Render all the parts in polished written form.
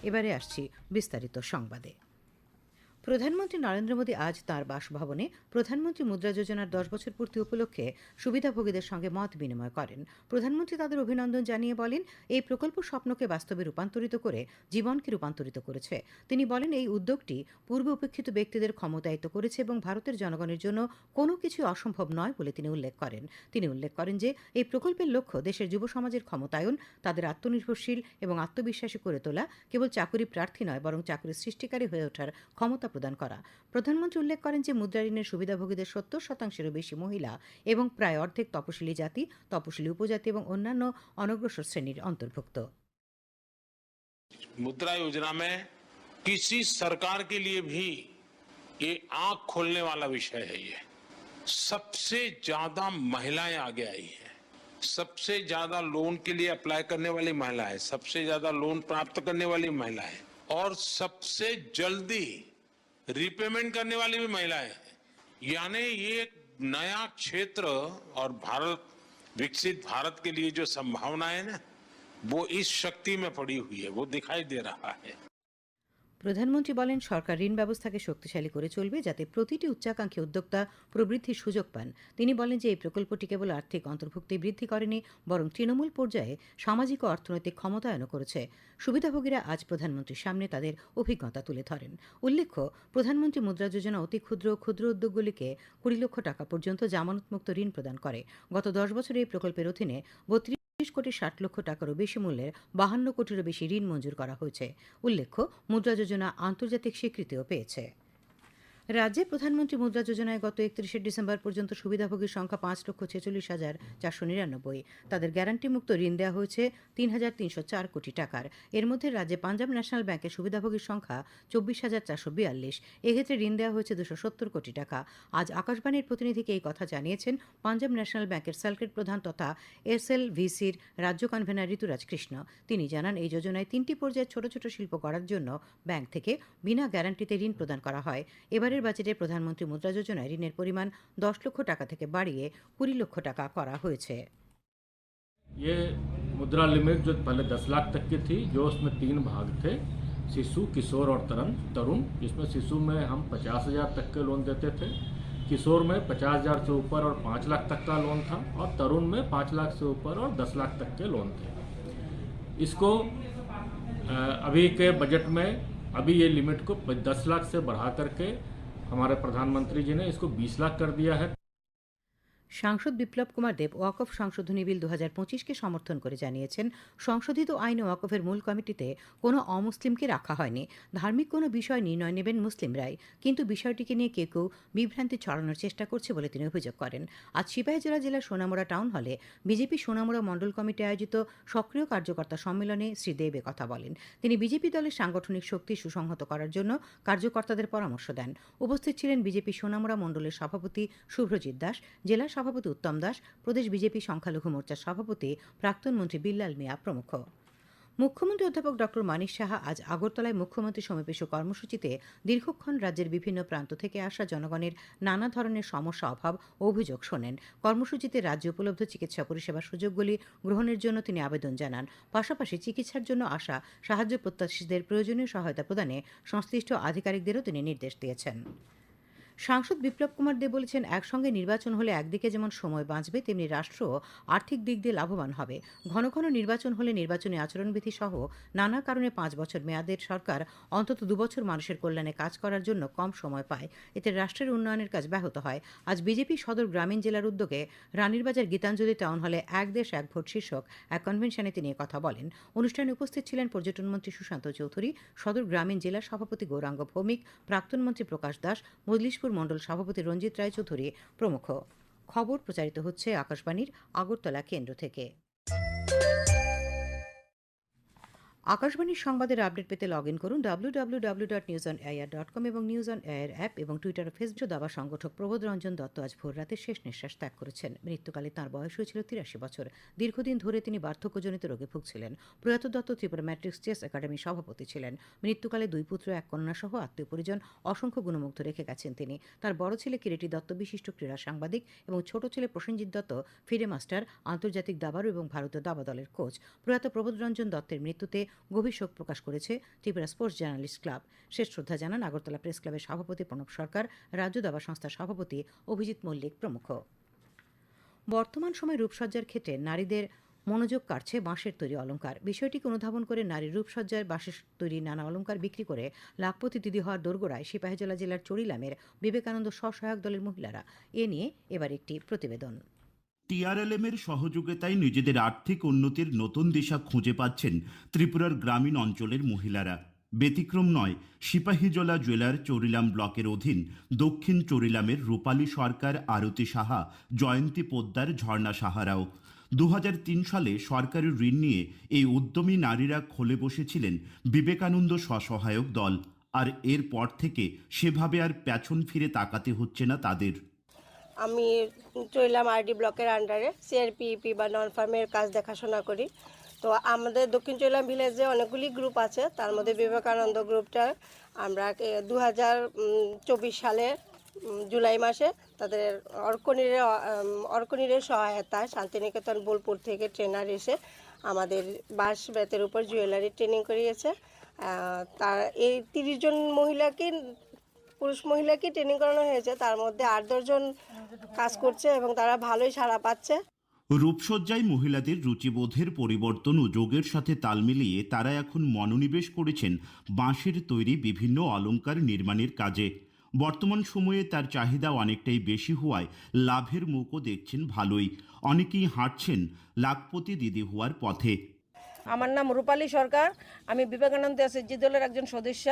এবারে আসছি বিস্তারিত সংবাদে। প্রধানমন্ত্রী নরেন্দ্র মোদী আজ তাঁর বাসভবনে প্রধানমন্ত্রী মুদ্রা যোজনার 10 বছর পূর্তি উপলক্ষে সুবিধাভোগীদের সঙ্গে মত বিনিময় করেন। প্রধানমন্ত্রী তাদের অভিনন্দন জানিয়ে বলেন, এই প্রকল্প স্বপ্নকে বাস্তবে রূপান্তরিত করে জীবনকে রূপান্তরিত করেছে। তিনি বলেন, এই উদ্যোগটি পূর্ব উপেক্ষিত ব্যক্তিদের ক্ষমতায়িত করেছে এবং ভারতের জনগণের জন্য কোনো কিছু অসম্ভব নয় বলে তিনি উল্লেখ করেন। তিনি উল্লেখ করেন যে এই প্রকল্পের লক্ষ্য দেশের যুব সমাজের ক্ষমতায়ন, তাদের আত্মনির্ভরশীল এবং আত্মবিশ্বাসী করে তোলা, কেবল চাকুরি প্রার্থী নয় বরং চাকুরি সৃষ্টিকারী হয়ে ওঠার ক্ষমতা প্রদান করা। প্রধানমন্ত্রী উল্লেখ করেন যে মুদ্রা ঋণের সুবিধাভোগীদের 70%-এরও বেশি মহিলা এবং প্রায় অর্ধেক তপশিলি জাতি, তপশিলি উপজাতি এবং অন্যান্য অনগ্রসর শ্রেণীর অন্তর্ভুক্ত। मुद्रा योजना में किसी सरकार के लिए भी ये आंख खोलने वाला विषय है। ये सबसे ज्यादा महिलाएं आगे आई हैं, सबसे ज्यादा लोन के लिए अप्लाई करने वाली महिलाएं, सबसे ज्यादा लोन प्राप्त करने वाली महिलाएं और सबसे जल्दी रिपेमेंट करने वाली भी महिलाएं हैं। यानी ये एक नया क्षेत्र और भारत विकसित भारत के लिए जो संभावना है ना, वो इस शक्ति में पड़ी हुई है, वो दिखाई दे रहा है। প্রধানমন্ত্রী বলেন, সরকার ঋণ ব্যবস্থাকে শক্তিশালী করে চলবে যাতে প্রতিটি উচ্চাকাঙ্ক্ষী উদ্যোক্তা প্রবৃদ্ধির সুযোগ পান। তিনি বলেন যে এই প্রকল্পটি কেবল আর্থিক অন্তর্ভুক্তি বৃদ্ধি করেনি, বরং তৃণমূল পর্যায়ে সামাজিক ও অর্থনৈতিক ক্ষমতায়নও করেছে। সুবিধাভোগীরা আজ প্রধানমন্ত্রীর সামনে তাদের অভিজ্ঞতা তুলে ধরেন। উল্লেখ্য, প্রধানমন্ত্রী মুদ্রা যোজনা অতি ক্ষুদ্র ক্ষুদ্র উদ্যোগগুলিকে 20 লক্ষ টাকা পর্যন্ত জামানতমুক্ত ঋণ প্রদান করে। গত 10 বছরে এই প্রকল্পের অধীনে 32 কোটি 60 লক্ষ টাকারও বেশি মূল্যের 52 কোটিরও বেশি ঋণ মঞ্জুর করা হয়েছে। উল্লেখ্য, মুদ্রা যোজনা আন্তর্জাতিক স্বীকৃতিও পেয়েছে। রাজ্যে প্রধানমন্ত্রী মুদ্রা যোজনায় গত 31 ডিসেম্বর পর্যন্ত সুবিধাভোগীর সংখ্যা 5,46,499। তাদের গ্যারান্টিমুক্ত ঋণ দেওয়া হয়েছে 3,304 কোটি টাকার। এর মধ্যে রাজ্যে পাঞ্জাব ন্যাশনাল ব্যাংকের সুবিধাভোগীর সংখ্যা 24,442। এক্ষেত্রে ঋণ দেওয়া হয়েছে 270 কোটি টাকা। আজ আকাশবাণীর প্রতিনিধিকে এই কথা জানিয়েছেন পাঞ্জাব ন্যাশনাল ব্যাংকের সার্কিট প্রধান তথা SLVCর রাজ্য কনভেনার ঋতুরাজ কৃষ্ণ। তিনি জানান, এই যোজনায় 3টি পর্যায়ে ছোট ছোট শিল্প করার জন্য ব্যাংক থেকে বিনা গ্যারান্টিতে ঋণ প্রদান করা হয়। এবারের বাজেটে প্রধানমন্ত্রী মুদ্রা যোজনায় ঋণের পরিমাণ 10 লক্ষ টাকা থেকে বাড়িয়ে 20 লক্ষ টাকা করা হয়েছে। ये मुद्रा लिमिट जो पहले 10 लाख तक की थी, जो उसमें 3 भाग थे, शिशु, किशोर और तरुण। जिसमें शिशु में हम 50,000 तक के लोन देते थे, किशोर में 50,000 से ऊपर और 5 लाख तक का लोन था, और तरुण में 5 लाख से ऊपर और 10 लाख तक के लोन थे। इसको अभी के बजट में अभी ये लिमिट को 10 लाख से बढ़ा करके हमारे प्रधानमंत्री जी ने इसको 20 लाख कर दिया है। সাংসদ বিপ্লব কুমার দেব ওয়াকফ সংশোধনী বিল 2025কে সমর্থন করে জানিয়েছেন, সংশোধিত আইন ওয়াকফের মূল কমিটিতে কোনো অমুসলিমকে রাখা হয়নি। ধার্মিক কোনো বিষয় নির্ণয় নেবেন মুসলিমরাই, কিন্তু বিষয়টিকে নিয়ে কেউ কেউ বিভ্রান্তি ছড়ানোর চেষ্টা করছে বলে তিনি অভিযোগ করেন। আজ সিপাহীজলা জেলার সোনামুড়া টাউন হলে বিজেপি সোনামুড়া মণ্ডল কমিটি আয়োজিত সক্রিয় কার্যকর্তা সম্মেলনে শ্রী দেব কথা বলেন। তিনি বিজেপি দলের সাংগঠনিক শক্তি সুসংহত করার জন্য কার্যকর্তাদের পরামর্শ দেন। উপস্থিত ছিলেন বিজেপি সোনামুড়া মণ্ডলের সভাপতি শুভ্রজিৎ দাস, জেলা সভাপতি উত্তম দাস, প্রদেশ বিজেপি সংখ্যালঘু মোর্চার সভাপতি প্রাক্তন মন্ত্রী বিল্লাল মিয়া প্রমুখ। মুখ্যমন্ত্রী অধ্যাপক ডক্টর মানিক সাহা আজ আগরতলায় মুখ্যমন্ত্রী সমাবেশ কর্মসূচিতে দীর্ঘক্ষণ রাজ্যের বিভিন্ন প্রান্ত থেকে আসা জনগণের নানা ধরনের সমস্যা, অভাব ও অভিযোগ শোনেন। কর্মসূচিতে রাজ্যে উপলব্ধ চিকিৎসা পরিষেবার সুযোগগুলি গ্রহণের জন্য তিনি আবেদন জানান। পাশাপাশি চিকিৎসার জন্য আসা সাহায্য প্রত্যাশীদের প্রয়োজনীয় সহায়তা প্রদানে সংশ্লিষ্ট আধিকারিকদেরও তিনি নির্দেশ দিয়েছেন। সাংসদ বিপ্লব কুমার দেব বলেছেন, একসঙ্গে নির্বাচন হলে একদিকে যেমন সময় বাঁচবে, তেমনি রাষ্ট্র আর্থিক দিক দিয়ে লাভবান হবে। ঘন ঘন নির্বাচন হলে নির্বাচনী আচরণবিধি সহ নানা কারণে 5 বছর মেয়াদের সরকার অন্তত 2 বছর মানুষের কল্যাণে কাজ করার জন্য কম সময় পায়। এতে রাষ্ট্রের উন্নয়নের কাজ ব্যাহত হয়। আজ বিজেপি সদর গ্রামীণ জেলার উদ্যোগে রানীরবাজার গীতাঞ্জলি টাউন হলে এক দেশ এক ভোট শীর্ষক এক কনভেনশনে তিনি কথা বলেন। অনুষ্ঠানে উপস্থিত ছিলেন পর্যটনমন্ত্রী সুশান্ত চৌধুরী, সদর গ্রামীণ জেলা সভাপতি গৌরাঙ্গ ভৌমিক, প্রাক্তন মন্ত্রী প্রকাশ দাস, মজলিশপুর মণ্ডল সভাপতি রঞ্জিত রায়চৌধুরী প্রমুখ। খবর প্রচারিত হচ্ছে আকাশবাণীর আগরতলা কেন্দ্র থেকে। আকাশবাণীর সংবাদের আপডেট পেতে লগ ইন করুন www.newsonair.com এবং নিউজ অন এয়ার অ্যাপ এবং টুইটার ও ফেসবুক। দাবা সংগঠক প্রবোধ রঞ্জন দত্ত আজ ভোর রাতে শেষ নিঃশ্বাস ত্যাগ করেছেন। মৃত্যুকালে তাঁর বয়স হয়েছিল 83 বছর। দীর্ঘদিন ধরে তিনি বার্ধক্যজনিত রোগে ভুগছিলেন। প্রয়াত দত্ত ত্রিপুরা ম্যাট্রিক্স চেস একাডেমির সভাপতি ছিলেন। মৃত্যুকালে 2 পুত্র 1 কন্যা সহ আত্মীয় পরিজন অসংখ্য গুণমুগ্ধ রেখে গেছেন তিনি। তার বড় ছেলে কিরিটি দত্ত বিশিষ্ট ক্রীড়া সাংবাদিক এবং ছোট ছেলে প্রসেনজিৎ দত্ত ফিরে মাস্টার, আন্তর্জাতিক দাবাড়ু এবং ভারতীয় দাবা দলের কোচ। প্রয়াত প্রবোধ রঞ্জন দত্তের মৃত্যুতে গভীর শোক প্রকাশ করেছে ত্রিপুরা স্পোর্টস জার্নালিস্ট ক্লাব। শেষ শ্রদ্ধা জানান আগরতলা প্রেস ক্লাবের সভাপতি প্রণব সরকার, রাজ্য দাবা সংস্থার সভাপতি অভিজিৎ মল্লিক প্রমুখ। বর্তমান সময়ে রূপসজ্জার ক্ষেত্রে নারীদের মনোযোগ কাটছে বাঁশের তৈরি অলংকার। বিষয়টিকে অনুধাবন করে নারীর রূপসজ্জার বাঁশের তৈরি নানা অলংকার বিক্রি করে লাখপতি দিদি হওয়ার দোরগোড়ায় সিপাহীজলা জেলার চড়িলামের বিবেকানন্দ স্বসহায়ক দলের মহিলারা। এ নিয়ে এবার একটি প্রতিবেদন। টিআরএলএমের সহযোগিতায় নিজেদের আর্থিক উন্নতির নতুন দিশা খুঁজে পাচ্ছেন ত্রিপুরার গ্রামীণ অঞ্চলের মহিলারা। ব্যতিক্রম নয় সিপাহীজলা জেলার চরিলাম ব্লকের অধীন দক্ষিণ চরিলামের রূপালী সরকার, আরতি সাহা, জয়ন্তী পোদ্দার, ঝর্ণা সাহারাও। 2003 সালে সরকারি ঋণ নিয়ে এই উদ্যমী নারীরা খোলে বসেছিলেন বিবেকানন্দ স্বসহায়ক দল। আর এরপর থেকে সেভাবে আর পেছন ফিরে তাকাতে হচ্ছে না তাদের। আমি চইলাম আরডি ব্লকের আন্ডারে সিআরপিইপি বা নন ফার্মের কাজ দেখাশোনা করি। তো আমাদের দক্ষিণ চইলাম ভিলেজে অনেকগুলি গ্রুপ আছে, তার মধ্যে বিবেকানন্দ গ্রুপটা আমরা 2024 সালে জুলাই মাসে তাদের অর্কনিরের সহায়তায় শান্তিনিকেতন বোলপুর থেকে ট্রেনার এসে আমাদের বাঁশ বেতের উপর জুয়েলারি ট্রেনিং করিয়েছে। তার এই 30 জন পুরুষ মহিলাকে ট্রেনিং করানো হয়েছে, তার মধ্যে 8-10 জন কাজ করছে এবং তারা ভালোই সাড়া পাচ্ছে। রূপসজ্জায় মহিলাদের রুচিবোধের পরিবর্তন ও যোগের সাথে তাল মিলিয়ে তারা এখন মনোনিবেশ করেছেন বাঁশের তৈরি বিভিন্ন অলংকার নির্মাণের কাজে। বর্তমান সময়ে তার চাহিদা অনেকটাই বেশি হওয়ায় লাভের মুখও দেখছেন ভালোই। অনেকেই হাঁটছেন লাখপতি দিদি হওয়ার পথে। আমার নাম রূপালী সরকার, আমি বিবেকানন্দ এসএসজি দলের একজন সদস্য।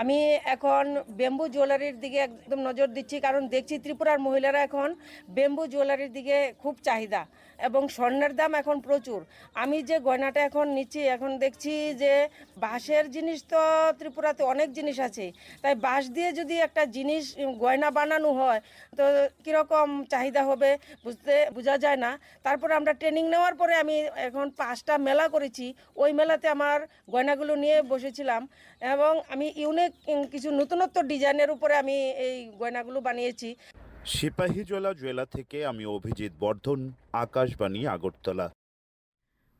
আমি এখন বেম্বু জুয়েলারির দিকে একদম নজর দিচ্ছি, কারণ দেখছি ত্রিপুরার মহিলারা এখন বেম্বু জুয়েলারির দিকে খুব চাহিদা এবং স্বর্ণের দাম এখন প্রচুর। আমি যে গয়নাটা এখন নিচ্ছি, এখন দেখছি যে বাঁশের জিনিস তো ত্রিপুরাতে অনেক জিনিস আছে, তাই বাঁশ দিয়ে যদি একটা জিনিস গয়না বানানো হয় তো কীরকম চাহিদা হবে বোঝা যায় না। তারপরে আমরা ট্রেনিং নেওয়ার পরে আমি এখন 5টা মেলা করেছি, ওই মেলাতে আমার গয়নাগুলো নিয়ে বসেছিলাম এবং আমি ইউনিক কিছু নতুনত্ব ডিজাইনের উপরে আমি এই গয়নাগুলো বানিয়েছি। সিপাহীজলা জেলা থেকে আমি অভিজিৎ বর্ধন, আকাশবাণী, আগরতলা।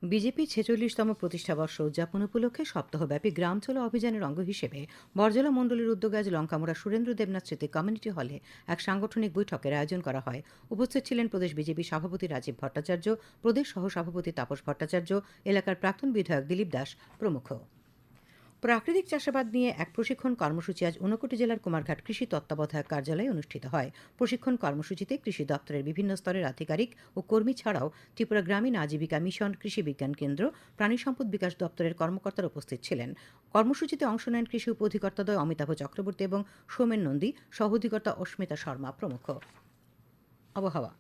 বিজেপি 46তম প্রতিষ্ঠাবর্ষ উদযাপন উপলক্ষে সপ্তাহব্যাপী গ্রাম চলো অভিযানের অঙ্গ হিসেবে বরজলা মণ্ডলের উদ্যোগে আজ লঙ্কামোড়া সুরেন্দ্র দেবনাথ স্মৃতি কমিউনিটি হলে এক সাংগঠনিক বৈঠকের আয়োজন করা হয়। উপস্থিত ছিলেন প্রদেশ বিজেপি সভাপতি রাজীব ভট্টাচার্য, প্রদেশ সহ সভাপতি তাপস ভট্টাচার্য, এলাকার প্রাক্তন বিধায়ক দিলীপ দাস প্রমুখ। প্রাকৃতিক চাষাবাদ নিয়ে এক প্রশিক্ষণ কর্মসূচি আজ ঊনকোটি জেলার কুমারঘাট কৃষি তত্ত্বাবধায়ক কার্যালয়ে অনুষ্ঠিত হয়। প্রশিক্ষণ কর্মসূচিতে কৃষি দপ্তরের বিভিন্ন স্তরের আধিকারিক ও কর্মী ছাড়াও ত্রিপুরা গ্রামীণ আজীবিকা মিশন, কৃষি বিজ্ঞান কেন্দ্র, প্রাণী সম্পদ বিকাশ দপ্তরের কর্মকর্তারা উপস্থিত ছিলেন। কর্মসূচিতে অংশ নেন কৃষি উপ অধিকর্তাদ্বয় অমিতাভ চক্রবর্তী এবং সৌমেন নন্দী, সহ অধিকর্তা অস্মিতা শর্মা প্রমুখ। আবহাওয়া।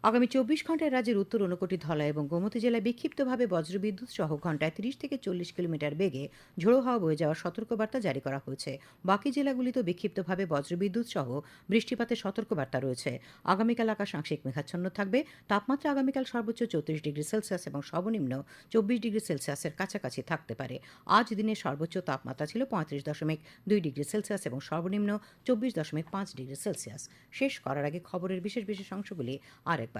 আগামী 24 ঘন্টায় রাজ্যের উত্তর ঊনকোটি, ধলাই এবং গোমতী জেলায় বিক্ষিপ্তভাবে বজ্রবিদ্যুৎ সহ ঘন্টায় 30 থেকে 40 কিলোমিটার বেগে ঝোড়ো হাওয়া বয়ে যাওয়ার সতর্কবার্তা জারি করা হয়েছে। বাকি জেলাগুলিতেও বিক্ষিপ্তভাবে বজ্রবিদ্যুৎ সহ বৃষ্টিপাতের সতর্কবার্তা রয়েছে। আগামীকাল আকাশ আংশিক মেঘাচ্ছন্ন থাকবে। তাপমাত্রা আগামীকাল সর্বোচ্চ 34 ডিগ্রি সেলসিয়াস এবং সর্বনিম্ন 24 ডিগ্রি সেলসিয়াসের কাছাকাছি থাকতে পারে। আজ দিনের সর্বোচ্চ তাপমাত্রা ছিল 35.2 ডিগ্রি সেলসিয়াস এবং সর্বনিম্ন 24.5 ডিগ্রি সেলসিয়াস। শেষ করার আগে খবরের বিশেষ অংশগুলি আরেকবার।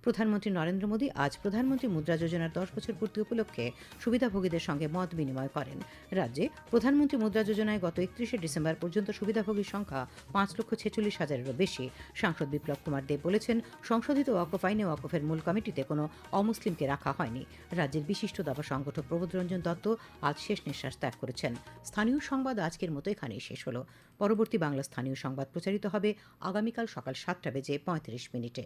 প্রধানমন্ত্রী নরেন্দ্র মোদী আজ প্রধানমন্ত্রী মুদ্রা যোজনার 10 বছর পূর্তি উপলক্ষে সুবিধাভোগীদের সঙ্গে মত বিনিময় করেন। রাজ্যে প্রধানমন্ত্রী মুদ্রা যোজনায় গত 31 ডিসেম্বর পর্যন্ত সুবিধাভোগীর সংখ্যা 5,46,000-এরও বেশি। সাংসদ বিপ্লব কুমার দেব বলেছেন, সংশোধিত ওয়াকফ আইনে ওয়াকফের মূল কমিটিতে কোনো অমুসলিমকে রাখা হয়নি। রাজ্যের বিশিষ্ট দাবা সংগঠক প্রবোধ রঞ্জন দত্ত আজ শেষ নিঃশ্বাস ত্যাগ করেছেন। স্থানীয় সংবাদ আজকের মতো এখানেই শেষ হলো। পরবর্তী বাংলা স্থানীয় সংবাদ প্রচারিত হবে আগামীকাল সকাল 7:35 মিনিটে।